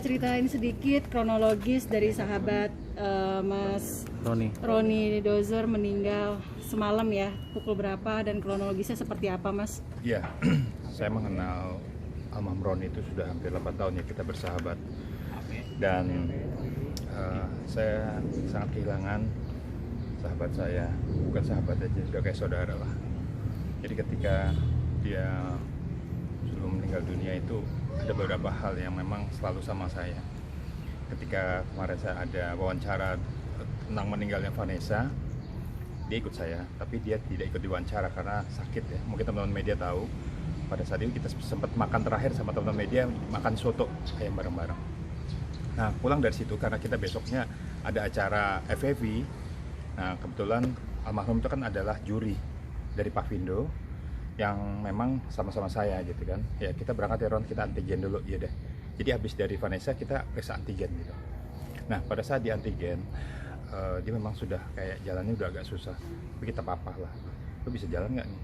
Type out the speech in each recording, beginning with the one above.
ceritain sedikit kronologis dari sahabat Mas Roni Dozer meninggal semalam ya, pukul berapa dan kronologisnya seperti apa, Mas? Iya, saya mengenal almarhum Roni itu sudah hampir 8 tahun ya kita bersahabat. Dan saya sangat kehilangan sahabat saya, bukan sahabat aja, sudah kayak saudara lah. Jadi ketika dia sebelum meninggal dunia itu ada beberapa hal yang memang selalu sama saya. Ketika kemarin saya ada wawancara tentang meninggalnya Vanessa, dia ikut saya, tapi dia tidak ikut diwawancara karena sakit ya. Mungkin teman-teman media tahu, pada saat itu kita sempat makan terakhir sama teman-teman media, makan soto ayam bareng-bareng. Nah, pulang dari situ karena kita besoknya ada acara FFV. Nah, kebetulan almarhum itu kan adalah juri dari Pak Vindo yang memang sama-sama saya gitu kan. Ya, kita berangkat ya Ron, kita antigen dulu ya deh. Jadi habis dari Vanessa kita periksa antigen gitu. Nah, pada saat di antigen dia memang sudah kayak jalannya udah agak susah. Tapi kita papah lah. Lu bisa jalan nggak nih?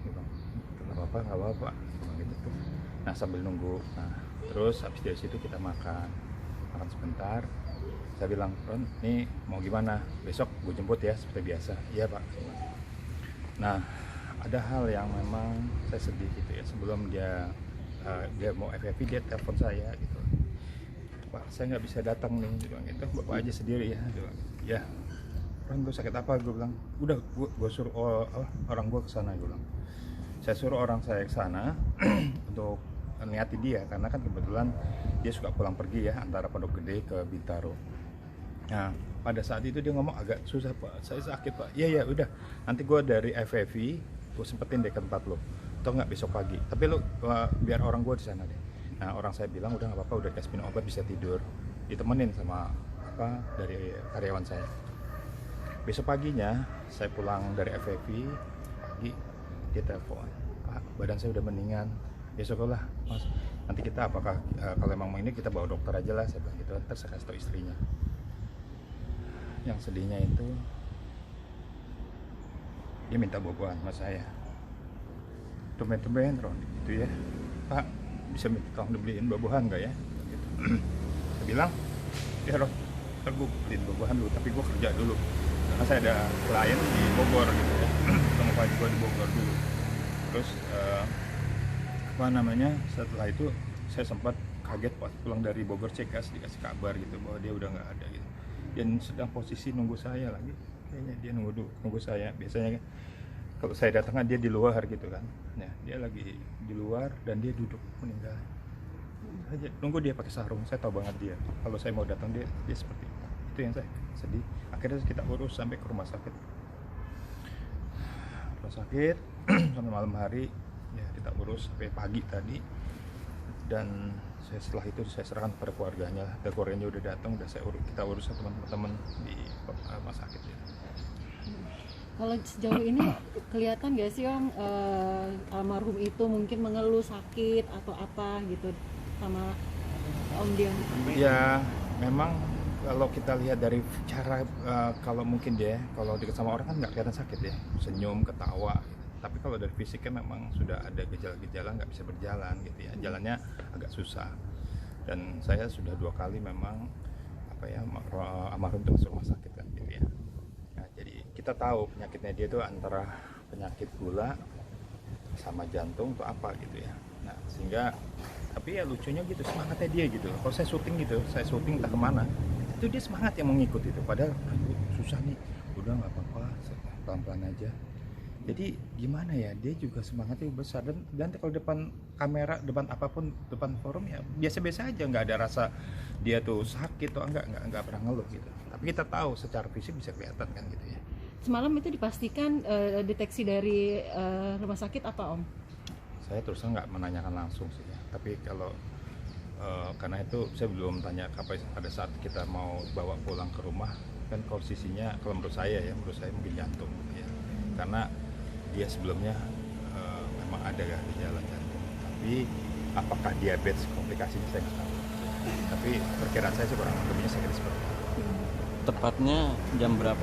Nggak apa-apa. Gitu tuh. Nah, sambil nunggu. Nah, terus habis dari situ kita makan sebentar. Saya bilang, Ron, nih mau gimana? Besok gue jemput ya seperti biasa. Iya Pak. Nah, ada hal yang memang saya sedih gitu ya. Sebelum dia mau FFV, dia telepon saya gitu. Pak, saya nggak bisa datang nih, dia bilang gitu. Bapak aja sendiri ya. Dia bilang, ya. Ron, gue sakit apa? Gue bilang, udah gue suruh orang gue ke sana. Gue bilang, saya suruh orang saya ke sana untuk niati dia karena kan kebetulan dia suka pulang pergi ya antara Pondok Gede ke Bintaro. Nah, pada saat itu dia ngomong agak susah Pak, saya sakit Pak. Iya udah, nanti gue dari FFV gue sempetin deh ke tempat lo, atau nggak besok pagi. Tapi lo biar orang gue di sana deh. Nah, orang saya bilang udah nggak apa-apa, udah kasih minum obat bisa tidur, ditemenin sama dari karyawan saya. Besok paginya saya pulang dari FFV pagi, dia telepon, Pak, badan saya udah mendingan. Besok lah Mas, nanti kita apakah kalau emang ini kita bawa dokter aja lah, saya bilang gitu. Terus saya kasih tau istrinya. Yang sedihnya itu dia minta buah-buahan sama saya. Tumben-tumben Ron gitu ya, Pak bisa minta tolong dibeliin buah-buahan nggak ya gitu. Saya bilang ya Ron, ntar gue beliin buah-buahan dulu, tapi gue kerja dulu karena saya ada klien di Bogor gitu ya. Ketemu pagi gue di Bogor dulu. Terus setelah itu saya sempat kaget pas pulang dari Bogor Cekas dikasih kabar gitu bahwa dia udah nggak ada gitu, dan sedang posisi nunggu saya lagi. Kayaknya dia nunggu saya. Biasanya kalau saya datang kan dia di luar gitu kan. Nah, dia lagi di luar dan dia duduk meninggal aja, nunggu dia pakai sarung. Saya tahu banget dia kalau saya mau datang dia seperti itu yang saya sedih. Akhirnya kita urus sampai ke rumah sakit sampai malam hari ya, kita urus sampai pagi tadi. Dan setelah itu saya serahkan pada keluarganya. Keluarganya udah datang, kita urus sama teman-teman di rumah sakit ya. Kalau sejauh ini kelihatan nggak sih Om, almarhum itu mungkin mengeluh sakit atau apa gitu sama Om Dian? Ya memang kalau kita lihat dari cara kalau mungkin dia kalau dekat sama orang kan nggak kelihatan sakit ya, senyum, ketawa gitu. Tapi kalau dari fisiknya memang sudah ada gejala-gejala nggak bisa berjalan gitu ya, jalannya agak susah. Dan saya sudah 2 kali memang almarhum itu masuk rumah sakit kan gitu ya. Nah, jadi kita tahu penyakitnya dia itu antara penyakit gula sama jantung atau apa gitu ya. Nah, sehingga tapi ya lucunya gitu semangatnya dia gitu. Kalau saya syuting entah kemana, itu dia semangat yang mengikut itu. Padahal susah nih, udah nggak apa-apa, pelan-pelan aja. Jadi gimana ya, dia juga semangatnya besar. Dan kalau depan kamera, depan apapun, depan forum ya biasa-biasa aja, nggak ada rasa dia tuh sakit atau nggak pernah ngeluh gitu. Tapi kita tahu secara fisik bisa kelihatan kan gitu ya. Semalam itu dipastikan deteksi dari rumah sakit apa Om? Saya terus nggak menanyakan langsung sih ya. Tapi kalau karena itu saya belum tanya pada saat kita mau bawa pulang ke rumah kan posisinya, kalau menurut saya mungkin jantung gitu ya. Karena dia sebelumnya memang ada gejala jantung, tapi apakah diabetes komplikasinya saya nggak tahu. Tapi perkiraan saya sih kurang lebihnya sakit seperti itu. Tepatnya jam berapa?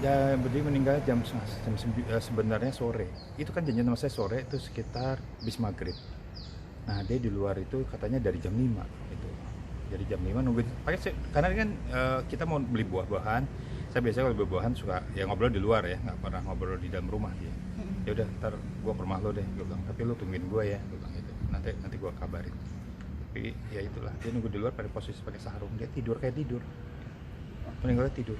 Ya, dia meninggal jam sebenarnya sore. Itu kan janjian sama saya sore itu sekitar bis maghrib. Nah, dia di luar itu katanya dari jam 5 itu. Jadi jam 5 nungguin karena kan kita mau beli buah-buahan. Saya biasanya kalau beli buah-buahan suka ya ngobrol di luar ya, nggak pernah ngobrol di dalam rumah dia. Ya udah, ntar gue ke rumah lo deh, gue bilang, tapi lo tungguin gue ya, gue bilang gitu. Nanti gue kabarin. Tapi ya itulah, dia nunggu di luar pada posisi pakai sarung, dia tidur kayak tidur, meninggalnya tidur.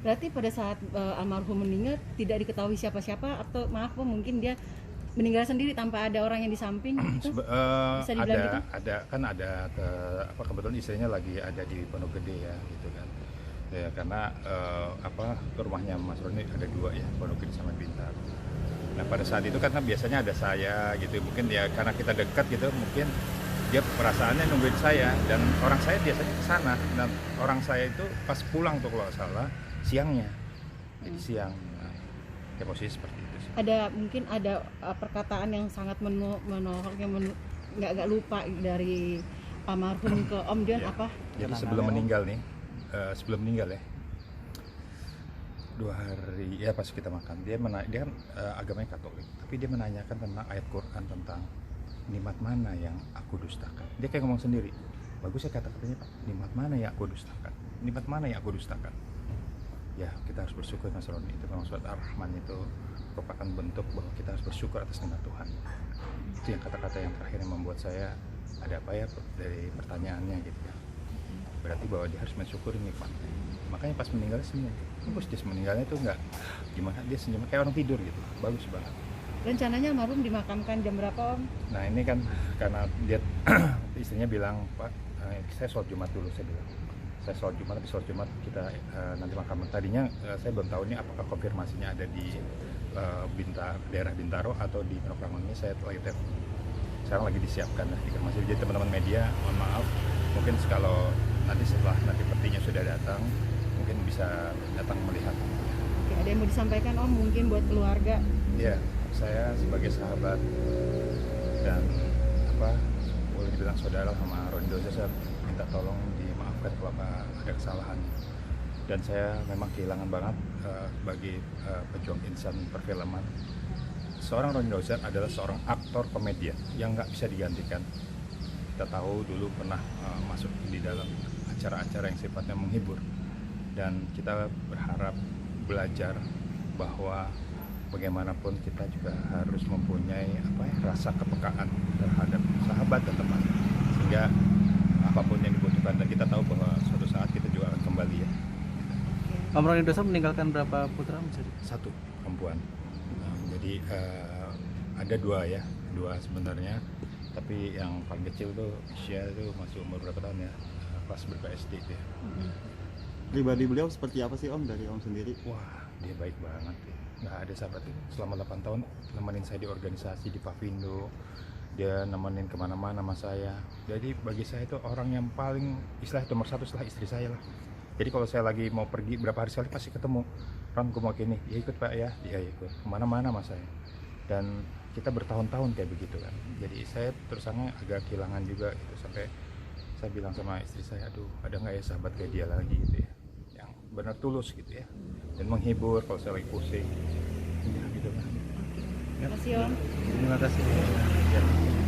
Berarti pada saat almarhum meninggal tidak diketahui siapa-siapa, atau maaf Om, mungkin dia meninggal sendiri tanpa ada orang yang di samping gitu? Bisa dibilang gitu? Kebetulan istrinya lagi ada di Pondok Gede ya gitu kan. Ya karena rumahnya Mas Roni ada 2 ya, Pondok Gede sama Bintar. Nah pada saat itu karena biasanya ada saya gitu, mungkin ya karena kita dekat gitu, mungkin dia perasaannya nungguin saya, dan orang saya biasanya ke sana. Dan orang saya itu pas pulang tuh kalau salah siangnya, jadi siang. Nah, ya posisi seperti itu sih. Mungkin ada perkataan yang sangat menohok, yang nggak lupa dari almarhum ke Om Dion Ya. apa? Jadi sebelum meninggal nih, ya 2 hari ya pas kita makan, dia kan agamanya Katolik, tapi dia menanyakan tentang ayat Quran tentang nikmat mana yang aku dustakan. Dia kayak ngomong sendiri, bagus ya kata-katanya Pak, nikmat mana yang aku dustakan, nikmat mana yang aku dustakan. Ya kita harus bersyukur Mas Roni, itu memang surat Ar-Rahman itu merupakan bentuk bahwa kita harus bersyukur atas nikmat Tuhan. Itu yang kata-kata yang terakhir yang membuat saya ada apa ya dari pertanyaannya gitu ya. Berarti bahwa dia harus mensyukuri nikmatnya. Makanya pas meninggalnya senyum, bagus dia meninggalnya itu nggak gimana, dia senyum kayak orang tidur gitu, bagus banget. Rencananya almarhum dimakamkan jam berapa Om? Nah ini kan karena dia istrinya bilang, Pak saya sholat Jumat dulu, saya bilang saya sholat Jumat, tapi sholat Jumat kita nanti makam. Tadinya saya belum tahu ini apakah konfirmasinya ada di daerah Bintaro atau di Pondok Rangon. Ini saya lagi telepon, sekarang lagi disiapkan lah masih. Jadi teman-teman media mohon maaf, mungkin kalau nanti setelah petinya sudah datang mungkin bisa datang melihat. Oke, ada yang mau disampaikan Om mungkin buat keluarga? Ya, saya sebagai sahabat dan boleh dibilang saudara sama Roni Doza, saya minta tolong dimaafkan kalau ada kesalahan. Dan saya memang kehilangan banget bagi pejuang insan perfilman. Seorang Roni Doza adalah seorang aktor komedian yang nggak bisa digantikan. Kita tahu dulu pernah masuk di dalam acara-acara yang sifatnya menghibur, dan kita berharap belajar bahwa bagaimanapun kita juga harus mempunyai rasa kepekaan terhadap sahabat dan teman, sehingga apapun yang dibutuhkan, dan kita tahu bahwa suatu saat kita juga akan kembali ya. Om Roni Doza meninggalkan berapa putra? 1 perempuan. Jadi ada 2 sebenarnya, tapi yang paling kecil tuh usia tuh masih umur berapa tahun ya, kelas berapa SD dia. Pribadi beliau seperti apa sih Om, dari Om sendiri? Wah, dia baik banget ya. Nggak ada sahabat itu. Selama 8 tahun nemenin saya di organisasi di Pavindo, dia nemenin kemana-mana sama saya. Jadi bagi saya itu orang yang paling nomor 1 setelah istri saya lah. Jadi kalau saya lagi mau pergi berapa hari sekali pasti ketemu, Ron gue mau gini, ya ikut Pak ya, dia ikut kemana-mana sama saya. Dan kita bertahun-tahun kayak begitu kan. Jadi saya terus terang agak kehilangan juga gitu, sampai saya bilang sama istri saya, aduh ada nggak ya sahabat kayak dia lagi gitu ya, yang benar tulus gitu ya, dan menghibur kalau saya lagi pusing ya gitu kan. Terima kasih Om. Terima kasih. Ya.